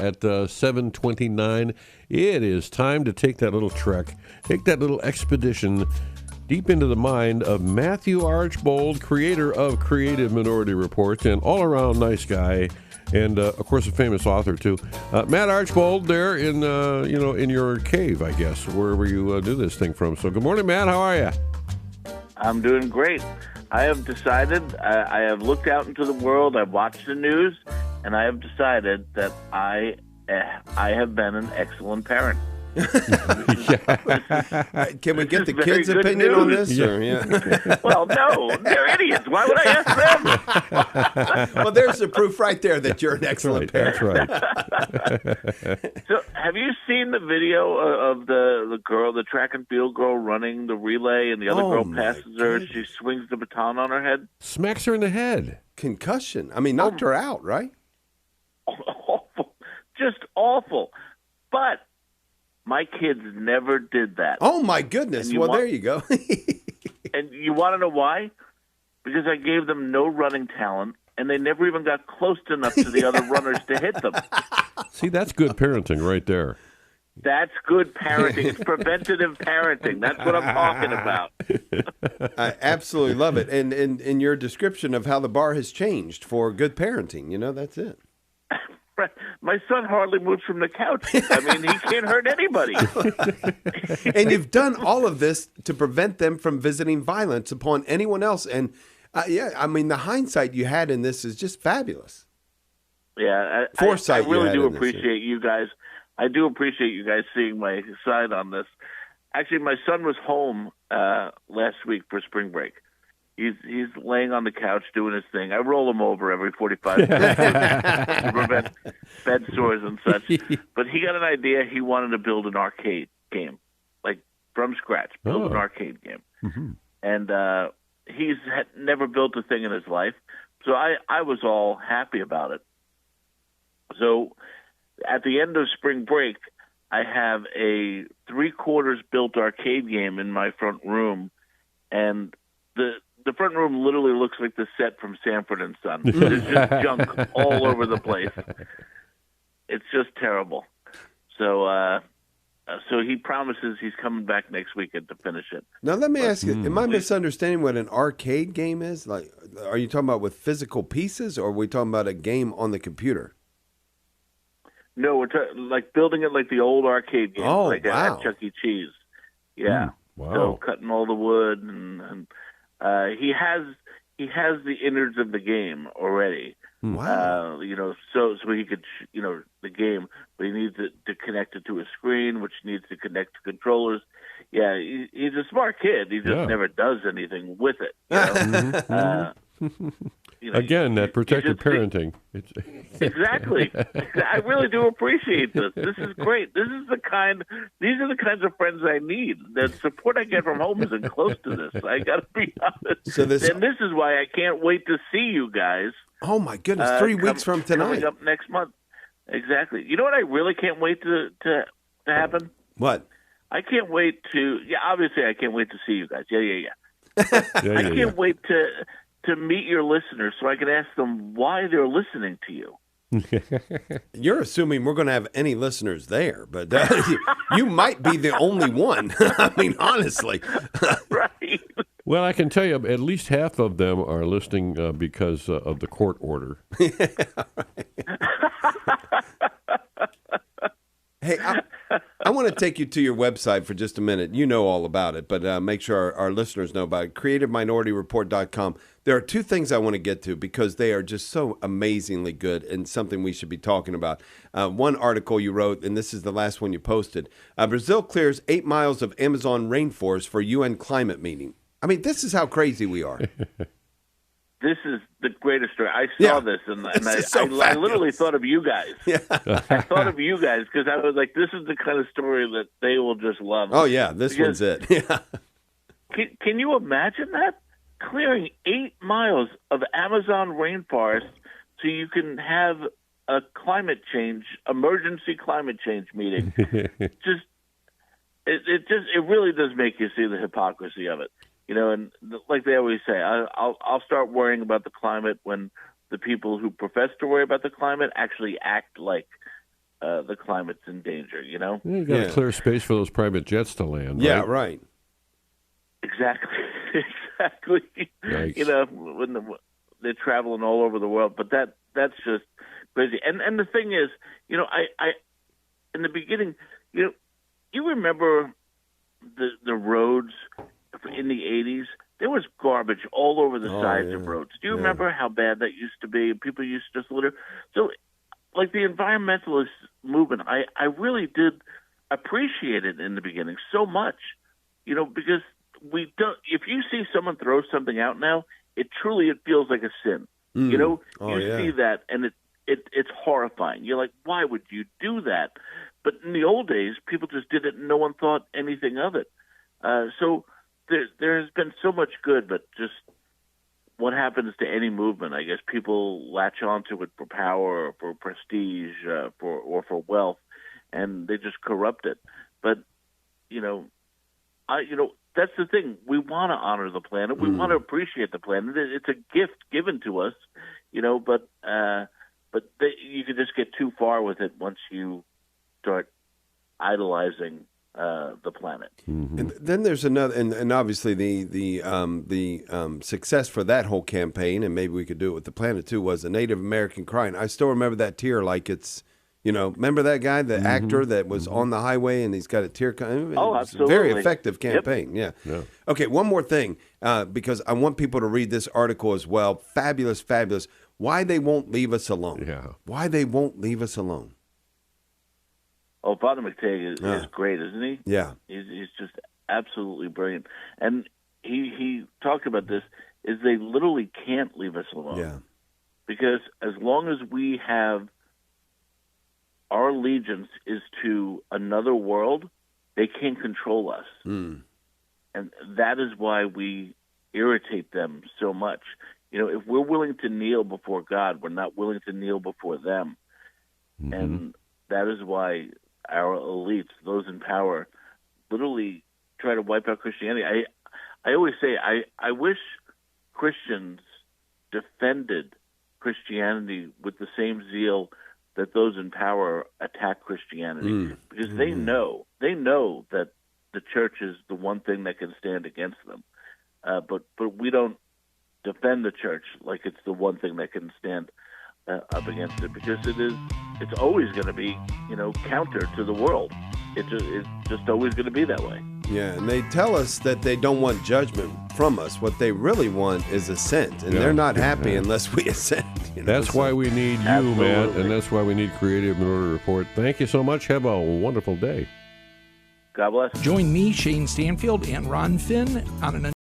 at 7:29. It is time to take that little trek, take that little expedition deep into the mind of Matthew Archbold, creator of Creative Minority Report, and all-around nice guy, and of course a famous author too. Matt Archbold, there in in your cave, I guess, wherever you do this thing from. So good morning, Matt. How are you? I'm doing great. I have decided, I have looked out into the world, I've watched the news, and I have decided that I have been an excellent parent. Can we get the kids' opinion on this? Yeah. Or, yeah. Well, no, they're idiots. Why would I ask them? Well, there's the proof right there that you're an excellent parent. That's right. So, have you seen the video of the girl, the track and field girl, running the relay, and the other girl passes her, and she swings the baton on her head? Smacks her in the head. Concussion. I mean, knocked her out, right? Awful. Just awful. But my kids never did that. Oh, my goodness. Well, there you go. And you want to know why? Because I gave them no running talent, and they never even got close enough to the other runners to hit them. See, that's good parenting right there. That's good parenting. It's preventative parenting. That's what I'm talking about. I absolutely love it. And in your description of how the bar has changed for good parenting, that's it. My son hardly moves from the couch. I mean, he can't hurt anybody. And you've done all of this to prevent them from visiting violence upon anyone else. And, the hindsight you had in this is just fabulous. Yeah. Foresight I really do this, appreciate you guys. I do appreciate you guys seeing my side on this. Actually, my son was home last week for spring break. He's laying on the couch doing his thing. I roll him over every 45 minutes to prevent bed sores and such. But he got an idea. He wanted to build an arcade game, like from scratch, build an arcade game. Mm-hmm. And he's never built a thing in his life. So I was all happy about it. So at the end of spring break, I have a 3/4 built arcade game in my front room, and the front room literally looks like the set from Sanford and Son. There's just junk all over the place. It's just terrible. So he promises he's coming back next weekend to finish it. Now, let me ask you, am I misunderstanding what an arcade game is? Like, are you talking about with physical pieces, or are we talking about a game on the computer? No, we're like building it like the old arcade games, like wow. at Chuck E. Cheese. Yeah. Wow. So cutting all the wood and he has the innards of the game already. Wow. So he could, the game, but he needs to connect it to a screen, which needs to connect to controllers. Yeah, he's a smart kid. He just never does anything with it. Again, that protective parenting. Exactly. I really do appreciate this. This is great. These are the kinds of friends I need. The support I get from home isn't close to this. I got to be honest. And this is why I can't wait to see you guys. Oh my goodness! 3 weeks from tonight, coming up next month. Exactly. You know what I really can't wait to happen? What? I can't wait to. Yeah, obviously I can't wait to see you guys. Yeah. I can't wait to meet your listeners so I can ask them why they're listening to you. You're assuming we're going to have any listeners there, but you might be the only one. I mean, honestly. Right. Well, I can tell you at least half of them are listening because of the court order. Hey, I want to take you to your website for just a minute. You know all about it, but make sure our listeners know about it. CreativeMinorityReport.com. There are 2 things I want to get to because they are just so amazingly good and something we should be talking about. One article you wrote, and this is the last one you posted, Brazil clears 8 miles of Amazon rainforest for UN climate meeting. I mean, this is how crazy we are. This is the greatest story. I saw this, and I literally thought of you guys. Yeah. I thought of you guys because I was like, this is the kind of story that they will just love. Oh, yeah, this one's it. Yeah. Can you imagine that? Clearing 8 miles of Amazon rainforest so you can have a emergency climate change meeting. It really does make you see the hypocrisy of it. And like they always say, I'll start worrying about the climate when the people who profess to worry about the climate actually act like the climate's in danger. You know. Yeah, you got to clear space for those private jets to land. Right? Yeah, right. Exactly. Exactly. Yikes. You know, when they're traveling all over the world, but that's just crazy. And the thing is, you know, I in the beginning, you know, you remember the roads in the 80s? There was garbage all over the sides of roads. Do you remember how bad that used to be? People used to just litter. So, like the environmentalist movement, I really did appreciate it in the beginning so much, you know, because we don't. If you see someone throw something out now, it feels like a sin. You know, see that, and it's horrifying. You're like, why would you do that? But in the old days, people just did it, and no one thought anything of it. So there has been so much good, but just what happens to any movement? I guess people latch onto it for power, or for prestige, for wealth, and they just corrupt it. But you know, that's the thing. We want to honor the planet. We want to appreciate the planet. It's a gift given to us, you know. But you can just get too far with it once you start idolizing the planet. Mm-hmm. And then there's another, and obviously the success for that whole campaign, and maybe we could do it with the planet too, was a Native American crying. I still remember that tear like it's. You know, remember that guy, the actor that was on the highway and he's got a tear coming? Oh, absolutely. Very effective campaign, yeah. Okay, one more thing, because I want people to read this article as well. Fabulous, fabulous. Why they won't leave us alone. Yeah. Why they won't leave us alone. Oh, Father McTagg is great, isn't he? Yeah. He's just absolutely brilliant. And he talked about this, is they literally can't leave us alone. Yeah. Because as long as we have our allegiance is to another world, they can't control us. And that is why we irritate them so much. You know, if we're willing to kneel before God, we're not willing to kneel before them. And that is why our elites, those in power, literally try to wipe out Christianity. I always say, I wish Christians defended Christianity with the same zeal that those in power attack Christianity, because they know that the church is the one thing that can stand against them. But we don't defend the church like it's the one thing that can stand up against it, because it's always going to be, you know, counter to the world. It's just always going to be that way. Yeah, and they tell us that they don't want judgment from us. What they really want is assent, and they're not happy unless we assent. You know? That's why we need you, Matt, and that's why we need Creative Minority Report. Thank you so much. Have a wonderful day. God bless. Join me, Shane Stanfield, and Ron Finn on an